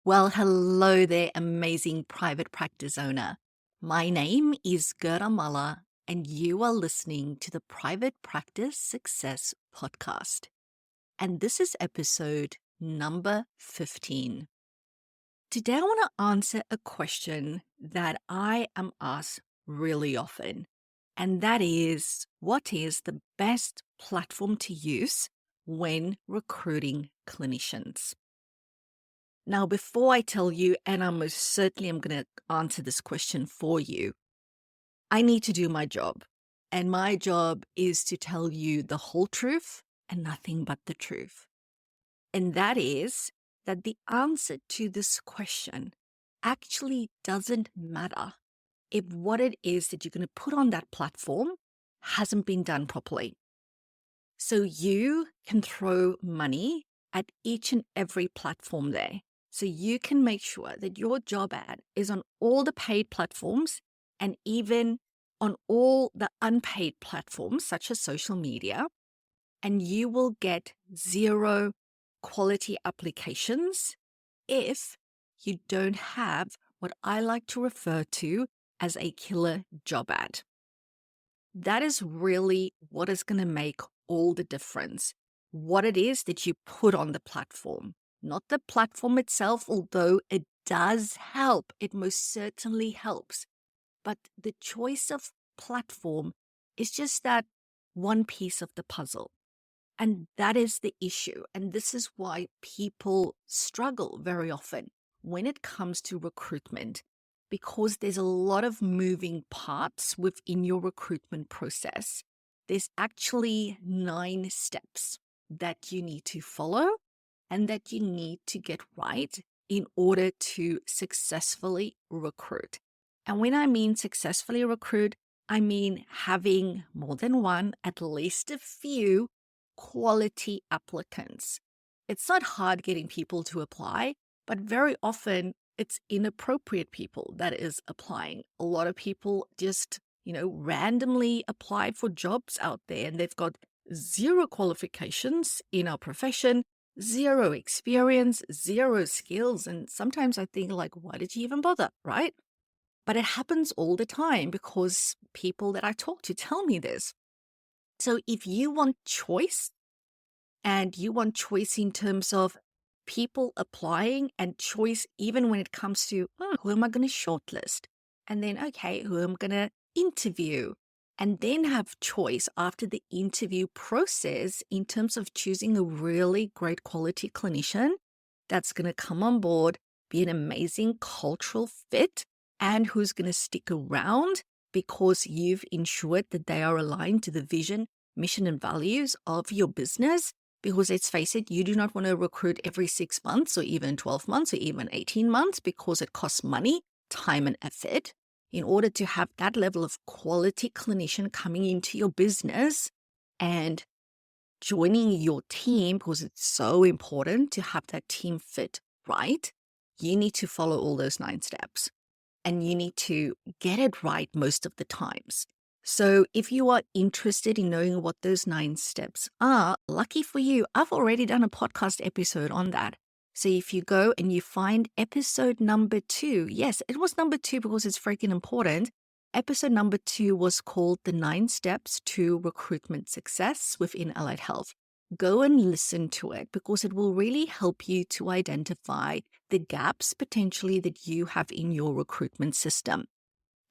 Well, hello there, amazing private practice owner. My name is Gerda, and you are listening to the Private Practice Success Podcast. And this is episode number 15. Today, I want to answer a question that I am asked really often, and that is, what is the best platform to use when recruiting clinicians? Now, before I tell you, and I most certainly am going to answer this question for you, I need to do my job. And my job is to tell you the whole truth and nothing but the truth. And that is that the answer to this question actually doesn't matter if what it is that you're going to put on that platform hasn't been done properly. So you can throw money at each and every platform there. So you can make sure that your job ad is on all the paid platforms and even on all the unpaid platforms, such as social media, and you will get zero quality applications if you don't have what I like to refer to as a killer job ad. That is really what is going to make all the difference. What it is that you put on the platform, not the platform itself, although it does help. It most certainly helps. But the choice of platform is just that one piece of the puzzle. And that is the issue. And this is why people struggle very often when it comes to recruitment, because there's a lot of moving parts within your recruitment process. There's actually 9 steps that you need to follow and that you need to get right in order to successfully recruit. And when I mean successfully recruit, I mean having more than one, at least a few quality applicants. It's not hard getting people to apply, but very often it's inappropriate people that is applying. A lot of people just, randomly apply for jobs out there and they've got zero qualifications in our profession, zero experience, zero skills. And sometimes I think, like, why did you even bother, right? But it happens all the time because people that I talk to tell me this. So if you want choice, and you want choice in terms of people applying and choice even when it comes to, who am I going to shortlist? And then, okay, who am I going to interview? And then have choice after the interview process in terms of choosing a really great quality clinician that's going to come on board, be an amazing cultural fit, and who's going to stick around because you've ensured that they are aligned to the vision, mission, and values of your business. Because let's face it, you do not want to recruit every 6 months or even 12 months or even 18 months because it costs money, time, and effort. In order to have that level of quality clinician coming into your business and joining your team, because it's so important to have that team fit right, you need to follow all those 9 steps. And you need to get it right most of the times. So if you are interested in knowing what those 9 steps are, lucky for you, I've already done a podcast episode on that. So if you go and you find episode number 2, yes, it was number 2 because it's freaking important. Episode number 2 was called The 9 Steps to Recruitment Success within Allied Health. Go and listen to it because it will really help you to identify the gaps potentially that you have in your recruitment system.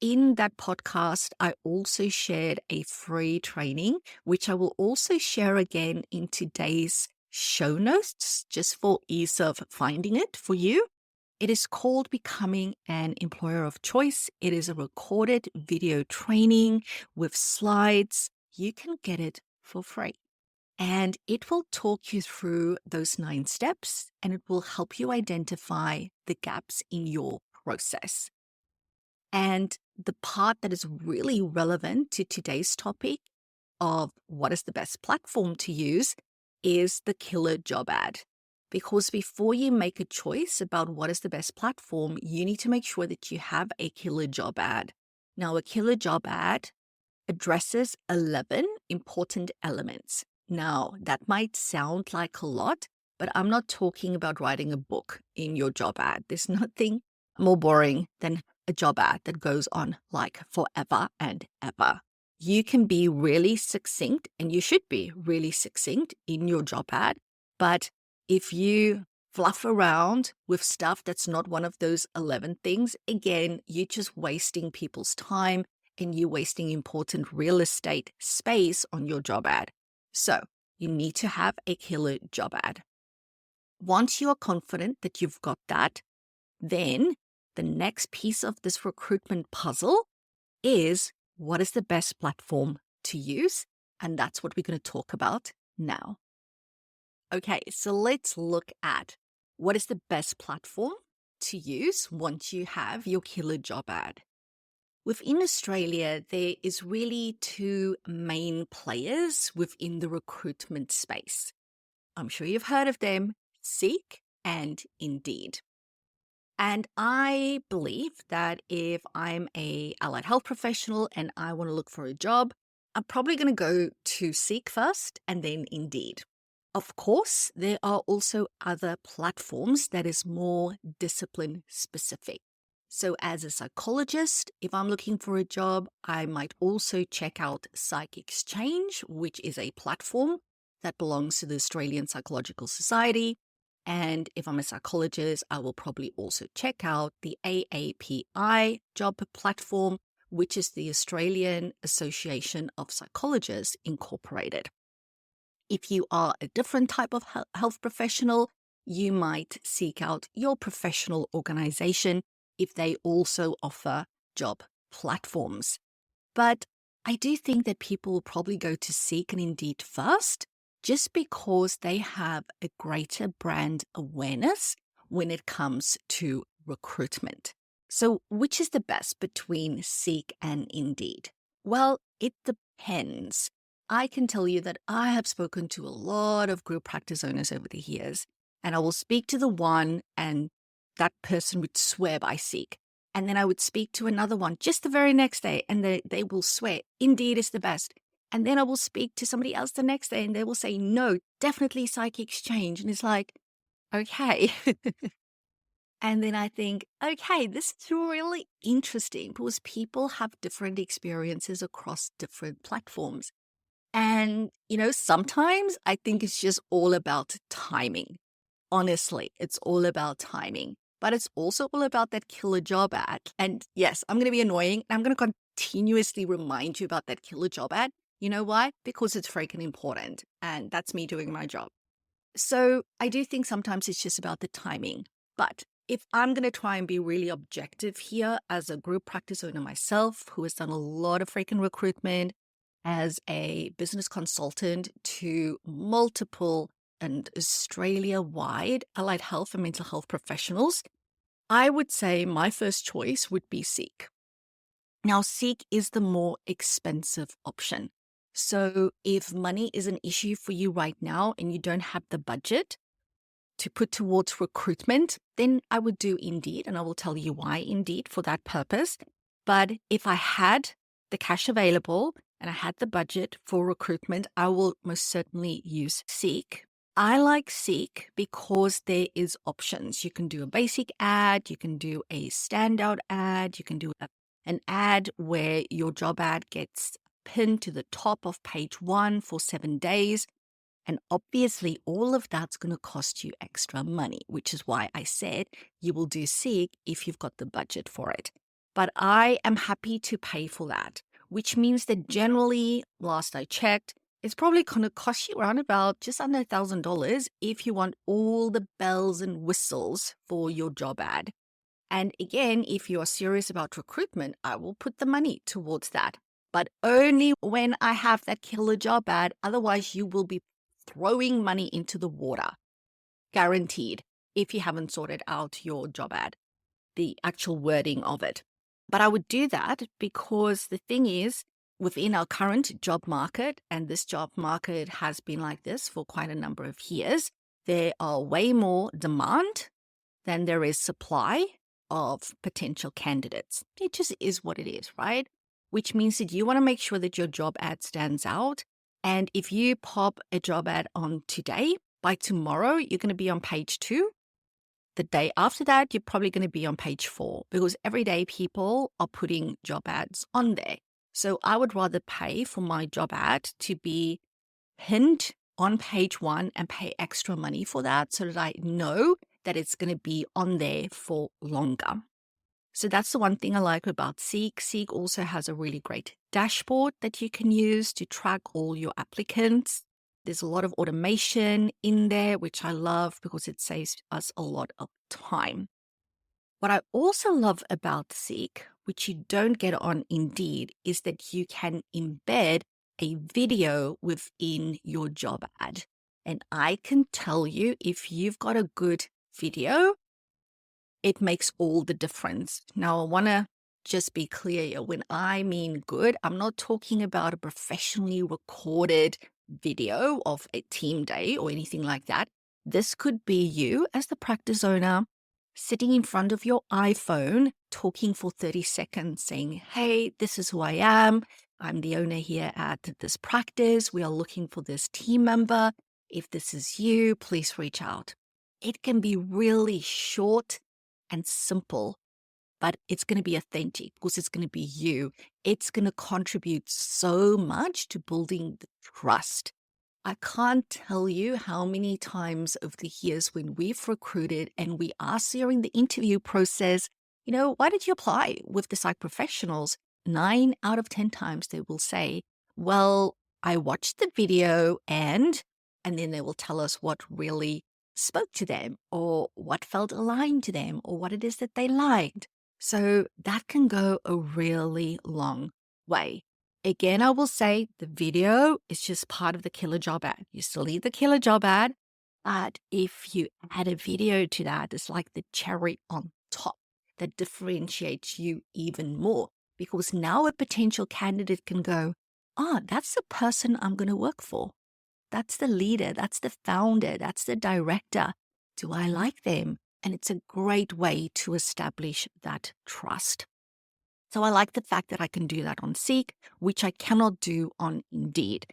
In that podcast, I also shared a free training, which I will also share again in today's show notes, just for ease of finding it for you. It is called Becoming an Employer of Choice. It is a recorded video training with slides. You can get it for free. And it will talk you through those 9 steps and it will help you identify the gaps in your process. And the part that is really relevant to today's topic of what is the best platform to use is the killer job ad. Because before you make a choice about what is the best platform, you need to make sure that you have a killer job ad. Now, a killer job ad addresses 11 important elements. Now, that might sound like a lot, but I'm not talking about writing a book in your job ad. There's nothing more boring than a job ad that goes on like forever and ever. You can be really succinct, and you should be really succinct in your job ad. But if you fluff around with stuff that's not one of those 11 things, again, you're just wasting people's time and you're wasting important real estate space on your job ad. So you need to have a killer job ad. Once you are confident that you've got that, then the next piece of this recruitment puzzle is, what is the best platform to use? And that's what we're going to talk about now. Okay, so let's look at what is the best platform to use once you have your killer job ad. Within Australia, there is really two main players within the recruitment space. I'm sure you've heard of them, Seek and Indeed. And I believe that if I'm a allied health professional and I want to look for a job, I'm probably going to go to Seek first and then Indeed. Of course, there are also other platforms that is more discipline specific. So as a psychologist, if I'm looking for a job, I might also check out Psych Exchange, which is a platform that belongs to the Australian Psychological Society. And if I'm a psychologist, I will probably also check out the AAPI job platform, which is the Australian Association of Psychologists Incorporated. If you are a different type of health professional, you might seek out your professional organization if they also offer job platforms. But I do think that people will probably go to Seek and Indeed first, just because they have a greater brand awareness when it comes to recruitment. So which is the best between Seek and Indeed? Well, it depends. I can tell you that I have spoken to a lot of group practice owners over the years, and I will speak to the one and that person would swear by Seek. And then I would speak to another one just the very next day and they will swear, Indeed is the best. And then I will speak to somebody else the next day and they will say, no, definitely Psych Exchange. And it's like, okay. And then I think, okay, this is really interesting because people have different experiences across different platforms. And, sometimes I think it's just all about timing. Honestly, it's all about timing. But it's also all about that killer job ad. And yes, I'm going to be annoying. I'm going to continuously remind you about that killer job ad. You know why? Because it's freaking important. And that's me doing my job. So I do think sometimes it's just about the timing. But if I'm going to try and be really objective here as a group practice owner myself, who has done a lot of freaking recruitment as a business consultant to multiple and Australia-wide allied health and mental health professionals, I would say my first choice would be Seek. Now, Seek is the more expensive option. So if money is an issue for you right now and you don't have the budget to put towards recruitment, then I would do Indeed, and I will tell you why Indeed for that purpose. But if I had the cash available and I had the budget for recruitment, I will most certainly use Seek. I like Seek because there is options. You can do a basic ad, you can do a standout ad, you can do an ad where your job ad gets pinned to the top of page 1 for 7 days. And obviously, all of that's going to cost you extra money, which is why I said you will do Seek if you've got the budget for it. But I am happy to pay for that, which means that generally, last I checked, it's probably going to cost you around about just under $1,000 if you want all the bells and whistles for your job ad. And again, if you are serious about recruitment, I will put the money towards that. But only when I have that killer job ad. Otherwise, you will be throwing money into the water. Guaranteed, if you haven't sorted out your job ad, the actual wording of it. But I would do that because the thing is, within our current job market, and this job market has been like this for quite a number of years, there are way more demand than there is supply of potential candidates. It just is what it is, right? Which means that you want to make sure that your job ad stands out. And if you pop a job ad on today By tomorrow, you're going to be on page 2. The day after that, you're probably going to be on page 4 because every day people are putting job ads on there. So I would rather pay for my job ad to be pinned on page 1 and pay extra money for that so that I know that it's going to be on there for longer. So that's the one thing I like about Seek. Seek also has a really great dashboard that you can use to track all your applicants. There's a lot of automation in there, which I love because it saves us a lot of time. What I also love about Seek, which you don't get on Indeed, is that you can embed a video within your job ad. And I can tell you, if you've got a good video, it makes all the difference. Now, I want to just be clear here. When I mean good, I'm not talking about a professionally recorded video of a team day or anything like that. This could be you as the practice owner sitting in front of your iPhone, talking for 30 seconds, saying, hey, this is who I am. I'm the owner here at this practice. We are looking for this team member. If this is you, please reach out. It can be really short and simple, but it's going to be authentic because it's going to be you. It's going to contribute so much to building the trust. I can't tell you how many times over the years when we've recruited and we ask during the interview process, why did you apply with the psych professionals? 9 out of 10 times they will say, well, I watched the video and then they will tell us what really spoke to them or what felt aligned to them or what it is that they liked. So that can go a really long way. Again, I will say the video is just part of the killer job ad. You still need the killer job ad, but if you add a video to that, it's like the cherry on top that differentiates you even more because now a potential candidate can go, that's the person I'm going to work for. That's the leader, that's the founder, that's the director. Do I like them? And it's a great way to establish that trust. So I like the fact that I can do that on Seek, which I cannot do on Indeed.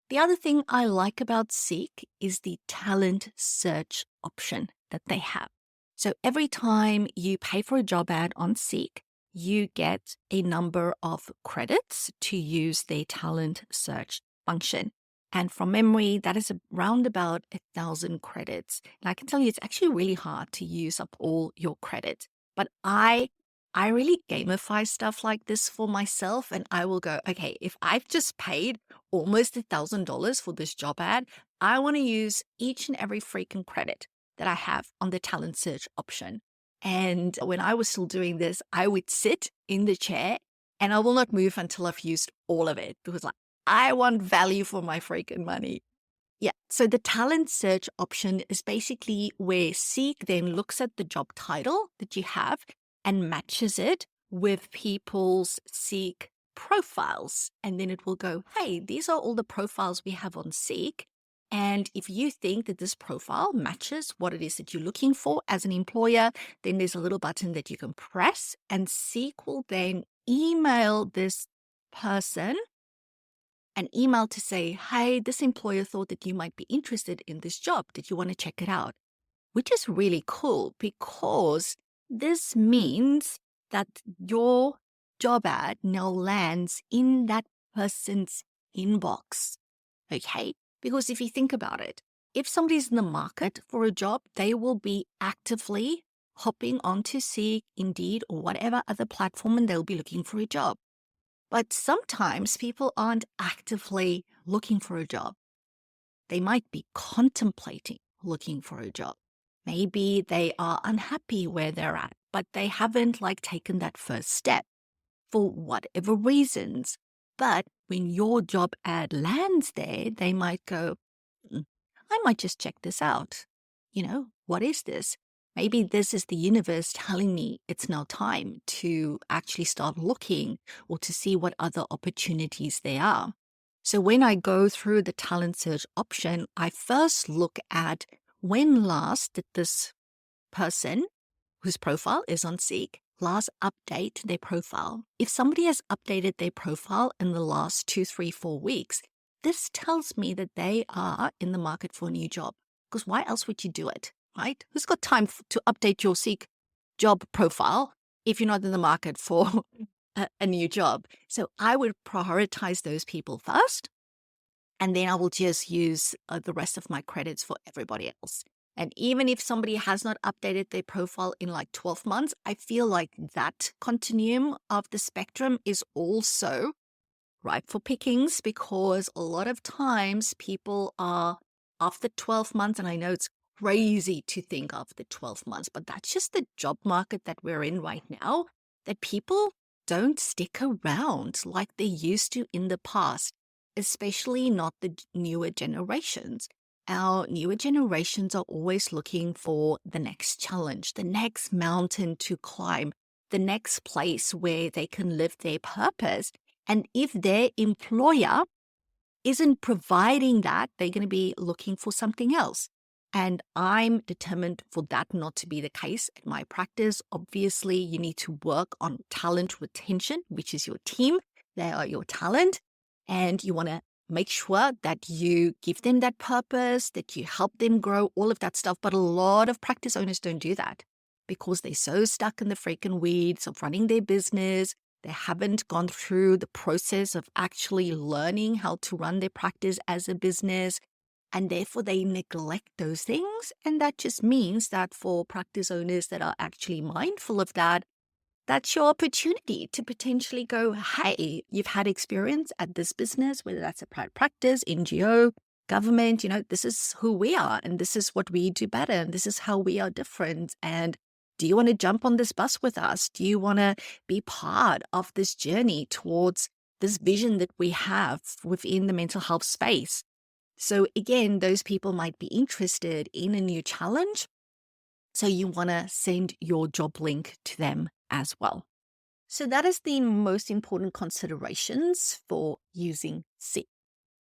The other thing I like about Seek is the talent search option that they have. So every time you pay for a job ad on Seek, you get a number of credits to use their talent search function. And from memory, that is around about 1,000 credits. And I can tell you it's actually really hard to use up all your credits. But I really gamify stuff like this for myself, and I will go, okay, if I've just paid almost $1,000 for this job ad, I want to use each and every freaking credit that I have on the talent search option. And when I was still doing this, I would sit in the chair and I will not move until I've used all of it because I want value for my freaking money. Yeah, so the talent search option is basically where Seek then looks at the job title that you have and matches it with people's Seek profiles. And then it will go, hey, these are all the profiles we have on Seek. And if you think that this profile matches what it is that you're looking for as an employer, then there's a little button that you can press and Seek will then email this person an email to say, hey, this employer thought that you might be interested in this job. Did you want to check it out? Which is really cool because this means that your job ad now lands in that person's inbox. Okay? Because if you think about it, if somebody's in the market for a job, they will be actively hopping onto Seek, Indeed, or whatever other platform, and they'll be looking for a job. But sometimes people aren't actively looking for a job. They might be contemplating looking for a job. Maybe they are unhappy where they're at, but they haven't taken that first step for whatever reasons. But when your job ad lands there, they might go, I might just check this out. What is this? Maybe this is the universe telling me it's now time to actually start looking or to see what other opportunities there are. So when I go through the talent search option, I first look at when last did this person whose profile is on Seek last update their profile. If somebody has updated their profile in the last 2, 3, 4 weeks, this tells me that they are in the market for a new job. Because why else would you do it, right? Who's got time to update your Seek job profile if you're not in the market for a new job? So I would prioritize those people first, and then I will just use the rest of my credits for everybody else. And even if somebody has not updated their profile in like 12 months, I feel like that continuum of the spectrum is also ripe for pickings, because a lot of times people are after 12 months, and I know it's crazy to think of the 12 months, but that's just the job market that we're in right now, that people don't stick around like they used to in the past, especially not the newer generations. Our newer generations are always looking for the next challenge, the next mountain to climb, the next place where they can live their purpose. And if their employer isn't providing that, they're going to be looking for something else. And I'm determined for that not to be the case at my practice. Obviously, you need to work on talent retention, which is your team. They are your talent. And you want to make sure that you give them that purpose, that you help them grow, all of that stuff. But a lot of practice owners don't do that because they're so stuck in the freaking weeds of running their business. They haven't gone through the process of actually learning how to run their practice as a business, and therefore they neglect those things. And that just means that for practice owners that are actually mindful of that, that's your opportunity to potentially go, hey, you've had experience at this business, whether that's a private practice, NGO, government, this is who we are and this is what we do better and this is how we are different. And do you want to jump on this bus with us? Do you want to be part of this journey towards this vision that we have within the mental health space? So again, those people might be interested in a new challenge. So you want to send your job link to them as well. So that is the most important considerations for using Seek.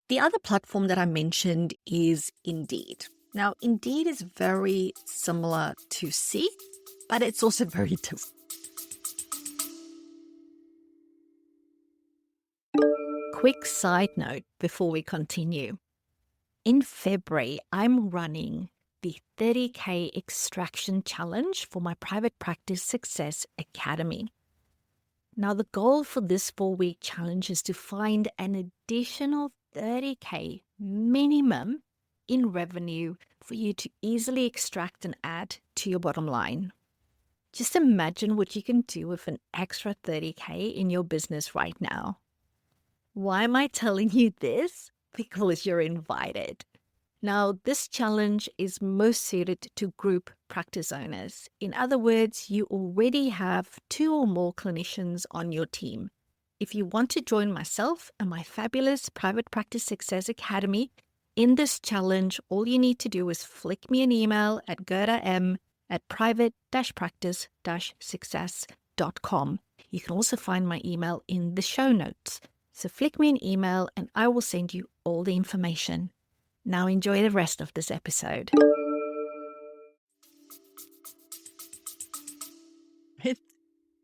The other platform that I mentioned is Indeed. Now, Indeed is very similar to Seek, but it's also very different. Quick side note before we continue. In February, I'm running the 30K Extraction Challenge for my Private Practice Success Academy. Now, the goal for this 4-week challenge is to find an additional 30K minimum in revenue for you to easily extract and add to your bottom line. Just imagine what you can do with an extra 30K in your business right now. Why am I telling you this? Because you're invited. Now, this challenge is most suited to group practice owners. In other words, you already have 2 or more clinicians on your team. If you want to join myself and my fabulous Private Practice Success Academy in this challenge, all you need to do is flick me an email at gerda@private-practice-success.com. You can also find my email in the show notes. So flick me an email and I will send you all the information. Now enjoy the rest of this episode.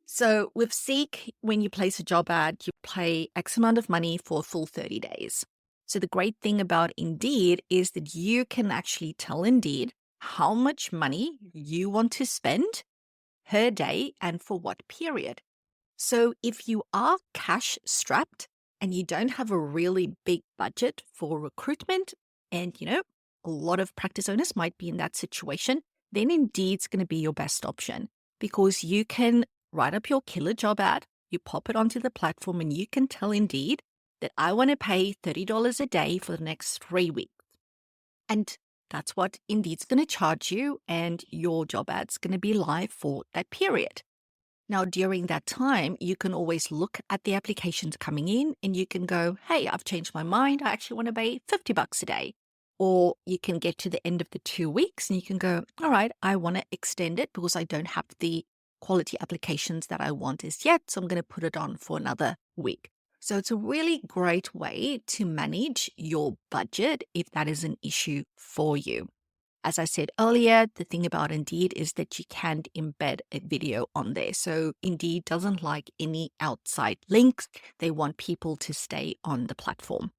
So with Seek, when you place a job ad, you pay X amount of money for a full 30 days. So the great thing about Indeed is that you can actually tell Indeed how much money you want to spend per day and for what period. So if you are cash strapped and you don't have a really big budget for recruitment, and a lot of practice owners might be in that situation, then Indeed's going to be your best option, because you can write up your killer job ad, you pop it onto the platform, and you can tell Indeed that I want to pay $30 a day for the next 3 weeks. And that's what Indeed's going to charge you, and your job ad's going to be live for that period. Now, during that time, you can always look at the applications coming in and you can go, hey, I've changed my mind. I actually want to pay $50 a day. Or you can get to the end of the 2 weeks and you can go, all right, I want to extend it because I don't have the quality applications that I want as yet. So I'm going to put it on for another week. So it's a really great way to manage your budget if that is an issue for you. As I said earlier, the thing about Indeed is that you can't embed a video on there. So Indeed doesn't like any outside links. They want people to stay on the platform.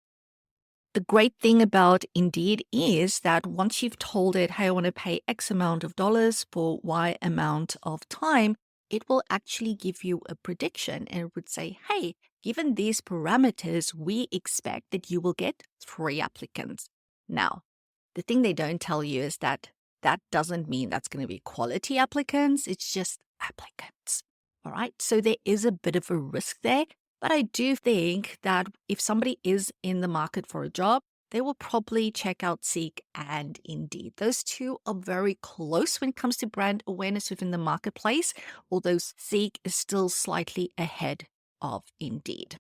The great thing about Indeed is that once you've told it, hey, I want to pay X amount of dollars for Y amount of time, it will actually give you a prediction and it would say, hey, given these parameters, we expect that you will get 3 applicants. Now, the thing they don't tell you is that that doesn't mean that's going to be quality applicants. It's just applicants. All right. So there is a bit of a risk there. But I do think that if somebody is in the market for a job, they will probably check out Seek and Indeed. Those two are very close when it comes to brand awareness within the marketplace, although Seek is still slightly ahead of Indeed.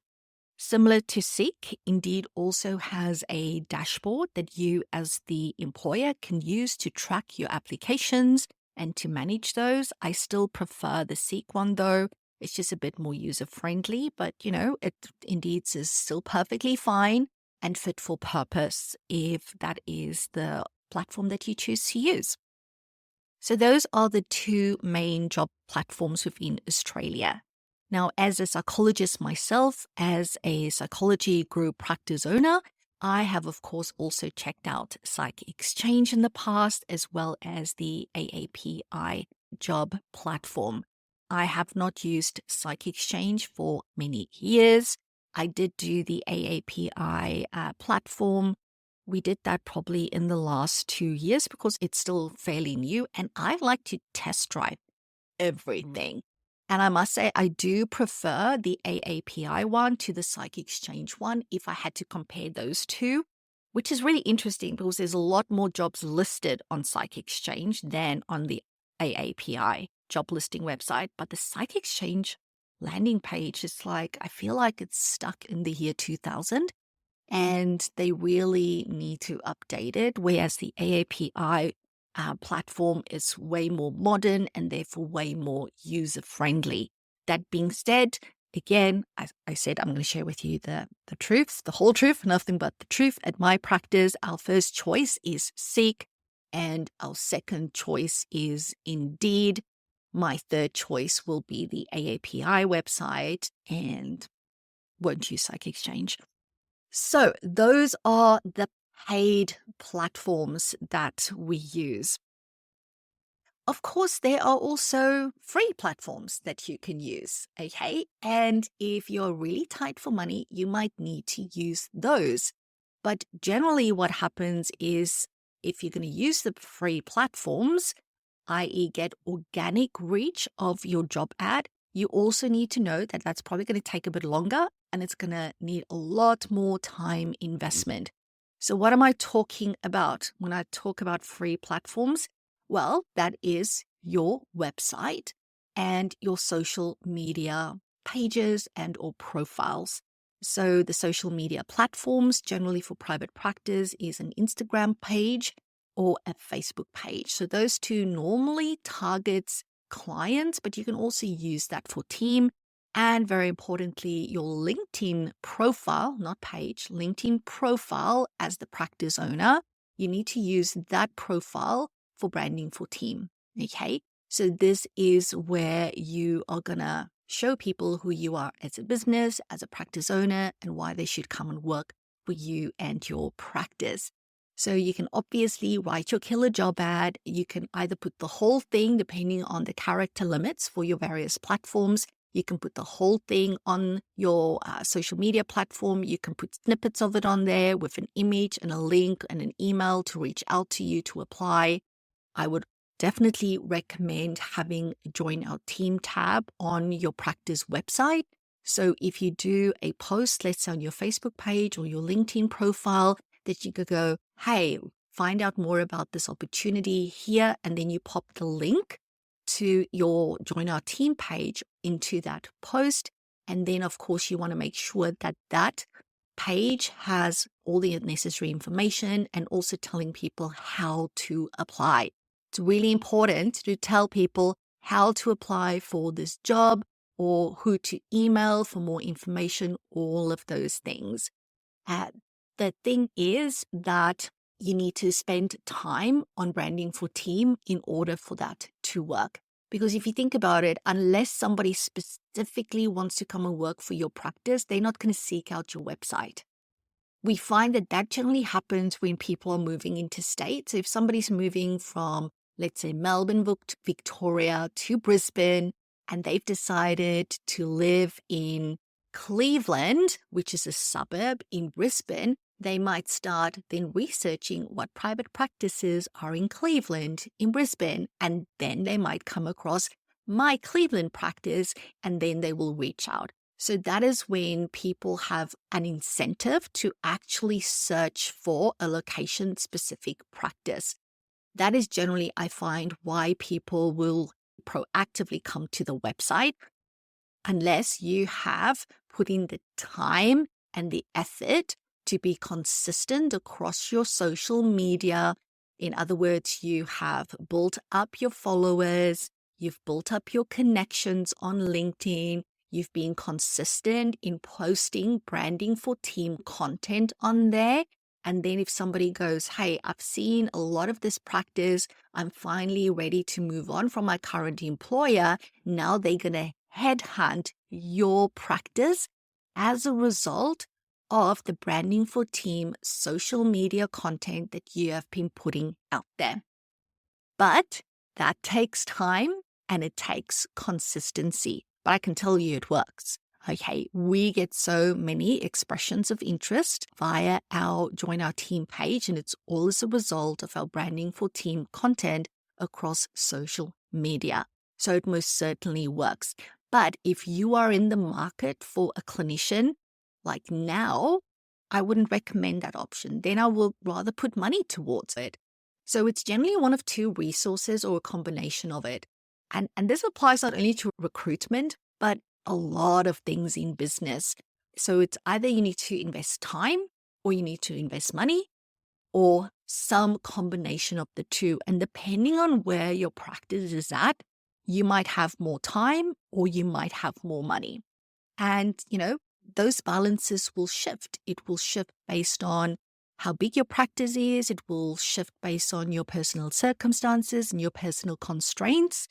Similar to Seek, Indeed also has a dashboard that you as the employer can use to track your applications and to manage those. I still prefer the Seek one though. It's just a bit more user-friendly, but it Indeed is still perfectly fine and fit for purpose if that is the platform that you choose to use. So those are the 2 main job platforms within Australia. Now, as a psychologist myself, as a psychology group practice owner, I have, of course, also checked out Psych Exchange in the past, as well as the AAPI job platform. I have not used Psych Exchange for many years. I did do the AAPI platform. We did that probably in the last 2 years because it's still fairly new, and I like to test drive everything. And I must say, I do prefer the AAPI one to the Psych Exchange one if I had to compare those two, which is really interesting because there's a lot more jobs listed on Psych Exchange than on the AAPI job listing website. But the Psych Exchange landing page is like, I feel like it's stuck in the year 2000 and they really need to update it. Whereas the AAPI platform is way more modern and therefore way more user-friendly. That being said, again, I said I'm going to share with you the truth, the whole truth, nothing but the truth. At my practice, our first choice is Seek and our second choice is Indeed. My third choice will be the AAPI website and won't use Psych Exchange. So those are the paid platforms that we use. Of course, there are also free platforms that you can use, okay? And if you're really tight for money, you might need to use those. But generally what happens is if you're going to use the free platforms, i.e. get organic reach of your job ad, you also need to know that that's probably going to take a bit longer and it's going to need a lot more time investment. So what am I talking about when I talk about free platforms? Well, that is your website and your social media pages and or profiles. So the social media platforms generally for private practice is an Instagram page or a Facebook page. So those two normally targets clients, but you can also use that for team. And very importantly, your LinkedIn profile, not page, LinkedIn profile as the practice owner, you need to use that profile for branding for team. Okay. So this is where you are going to show people who you are as a business, as a practice owner, and why they should come and work for you and your practice. So you can obviously write your killer job ad. You can either put the whole thing, depending on the character limits for your various platforms. You can put the whole thing on your social media platform. You can put snippets of it on there with an image and a link and an email to reach out to you to apply. I would definitely recommend having a Join Our Team tab on your practice website. So if you do a post, let's say on your Facebook page or your LinkedIn profile, that you could go, hey, find out more about this opportunity here. And then you pop the link to your Join Our Team page into that post. And then, of course, you want to make sure that that page has all the necessary information and also telling people how to apply. It's really important to tell people how to apply for this job or who to email for more information, all of those things. The thing is that you need to spend time on branding for team in order for that to work. Because if you think about it, unless somebody specifically wants to come and work for your practice, they're not going to seek out your website. we find that that generally happens when people are moving into states. If somebody's moving from, let's say, Melbourne, Victoria to Brisbane, and they've decided to live in Cleveland, which is a suburb in Brisbane, they might start then researching what private practices are in Cleveland, in Brisbane, and then they might come across my Cleveland practice, and then they will reach out. So that is when people have an incentive to actually search for a location-specific practice. That is generally, I find, why people will proactively come to the website, unless you have put in the time and the effort to be consistent across your social media. In other words, you have built up your followers, you've built up your connections on LinkedIn, you've been consistent in posting branding for team content on there. And then if somebody goes, hey, I've seen a lot of this practice, I'm finally ready to move on from my current employer, now they're going to headhunt your practice as a result of the branding for team social media content that you have been putting out there. But that takes time and it takes consistency. But I can tell you it works. Okay, we get so many expressions of interest via our Join Our Team page, and it's all as a result of our branding for team content across social media. So it most certainly works. But if you are in the market for a clinician, like now, I wouldn't recommend that option. Then I will rather put money towards it. So it's generally one of two resources or a combination of it. And this applies not only to recruitment, but a lot of things in business. So it's either you need to invest time or you need to invest money or some combination of the two. And depending on where your practice is at, you might have more time or you might have more money. And, those balances will shift. It will shift based on how big your practice is. It will shift based on your personal circumstances and your personal constraints.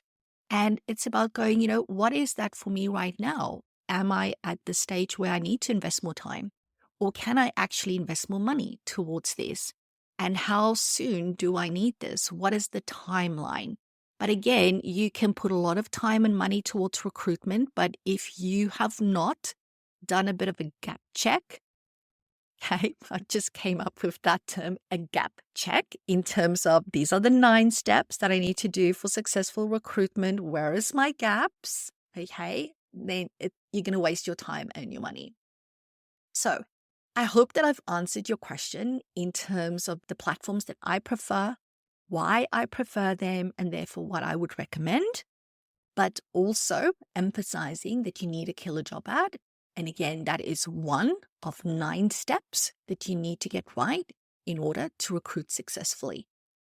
And it's about going, what is that for me right now? Am I at the stage where I need to invest more time? Or can I actually invest more money towards this? And how soon do I need this? What is the timeline? But again, you can put a lot of time and money towards recruitment, but if you have not done a bit of a gap check, okay, I just came up with that term, a gap check, in terms of these are the 9 steps that I need to do for successful recruitment. Where is my gaps? Okay, then you're going to waste your time and your money. So I hope that I've answered your question in terms of the platforms that I prefer, why I prefer them, and therefore what I would recommend, but also emphasizing that you need a killer job ad. And again, that is one of 9 steps that you need to get right in order to recruit successfully.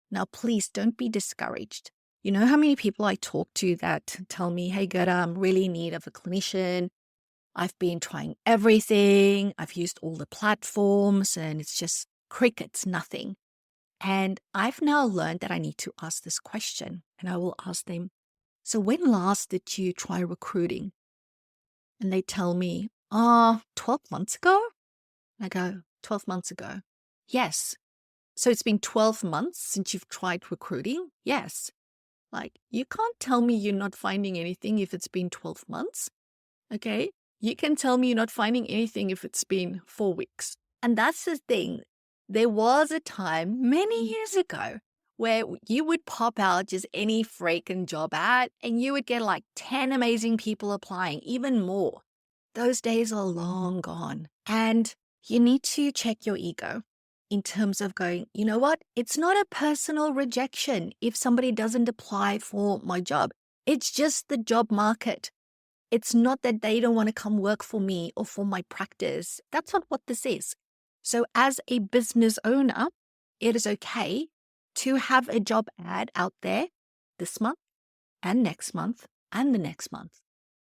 Now, please don't be discouraged. You know how many people I talk to that tell me, hey, Gerda, I'm really in need of a clinician. I've been trying everything. I've used all the platforms and it's just crickets, nothing. And I've now learned that I need to ask this question, and I will ask them, so when last did you try recruiting? And they tell me, 12 months ago? I go, 12 months ago? Yes. So it's been 12 months since you've tried recruiting? Yes. Like, you can't tell me you're not finding anything if it's been 12 months. Okay? You can tell me you're not finding anything if it's been 4 weeks. And that's the thing. There was a time many years ago where you would pop out just any freaking job ad and you would get like 10 amazing people applying, even more. Those days are long gone. And you need to check your ego in terms of going, you know what? It's not a personal rejection if somebody doesn't apply for my job. It's just the job market. It's not that they don't want to come work for me or for my practice. That's not what this is. So as a business owner, it is okay to have a job ad out there this month and next month and the next month.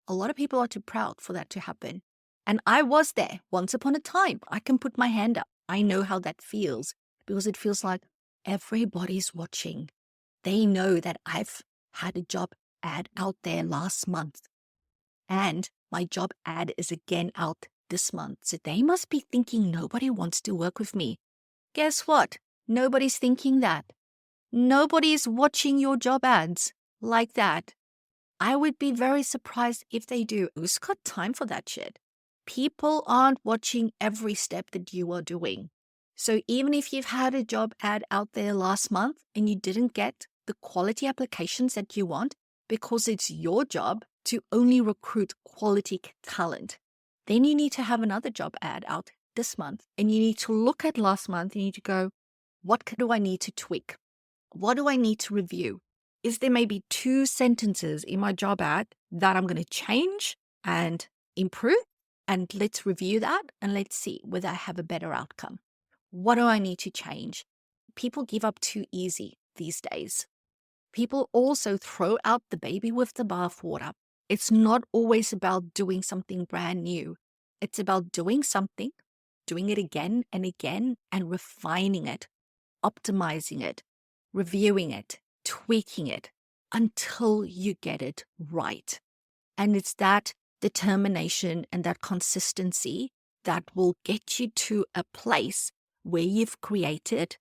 A lot of people are too proud for that to happen. And I was there once upon a time. I can put my hand up. I know how that feels because it feels like everybody's watching. They know that I've had a job ad out there last month. And my job ad is again out this month. So they must be thinking nobody wants to work with me. Guess what? Nobody's thinking that. Nobody's watching your job ads like that. I would be very surprised if they do. Who's got time for that shit? People aren't watching every step that you are doing. So even if you've had a job ad out there last month and you didn't get the quality applications that you want because it's your job to only recruit quality talent, then you need to have another job ad out this month and you need to look at last month and you need to go, what do I need to tweak? What do I need to review? Is there maybe 2 sentences in my job ad that I'm going to change and improve? And let's review that and let's see whether I have a better outcome. What do I need to change? People give up too easy these days. People also throw out the baby with the bathwater. It's not always about doing something brand new. It's about doing something, doing it again and again, and refining it, optimizing it, reviewing it, tweaking it until you get it right. And it's that determination and that consistency that will get you to a place where you've created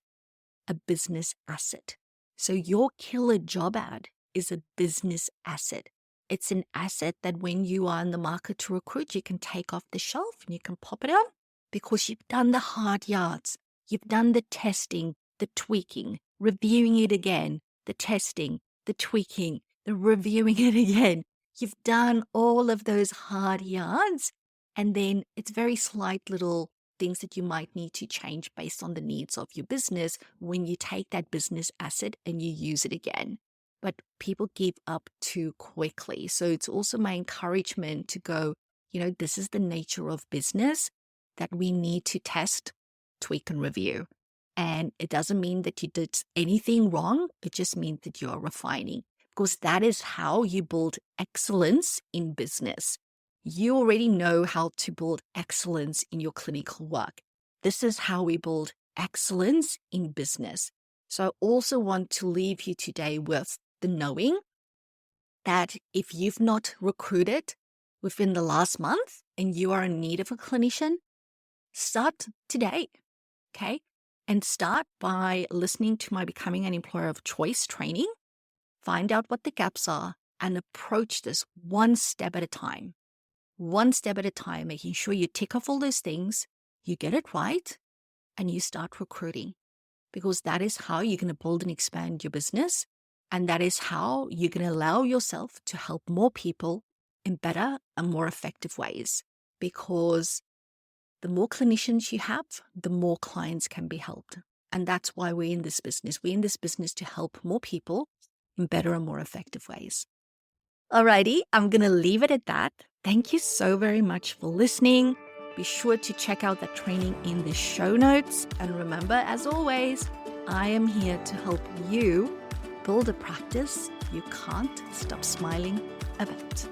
a business asset. So your killer job ad is a business asset. It's an asset that when you are in the market to recruit, you can take off the shelf and you can pop it on because you've done the hard yards. You've done the testing, the tweaking, reviewing it again, the testing, the tweaking, the reviewing it again. You've done all of those hard yards, and then it's very slight little things that you might need to change based on the needs of your business when you take that business asset and you use it again. But people give up too quickly. So it's also my encouragement to go, this is the nature of business that we need to test, tweak, and review. And it doesn't mean that you did anything wrong. It just means that you're refining, because that is how you build excellence in business. You already know how to build excellence in your clinical work. This is how we build excellence in business. So I also want to leave you today with the knowing that if you've not recruited within the last month and you are in need of a clinician, start today, okay? And start by listening to my Becoming an Employer of Choice training. Find out what the gaps are and approach this one step at a time. One step at a time, making sure you tick off all those things, you get it right, and you start recruiting. Because that is how you're going to build and expand your business. And that is how you're going to allow yourself to help more people in better and more effective ways. Because the more clinicians you have, the more clients can be helped. And that's why we're in this business. We're in this business to help more people in better and more effective ways. Alrighty, I'm going to leave it at that. Thank you so very much for listening. Be sure to check out that training in the show notes. And remember, as always, I am here to help you build a practice you can't stop smiling about.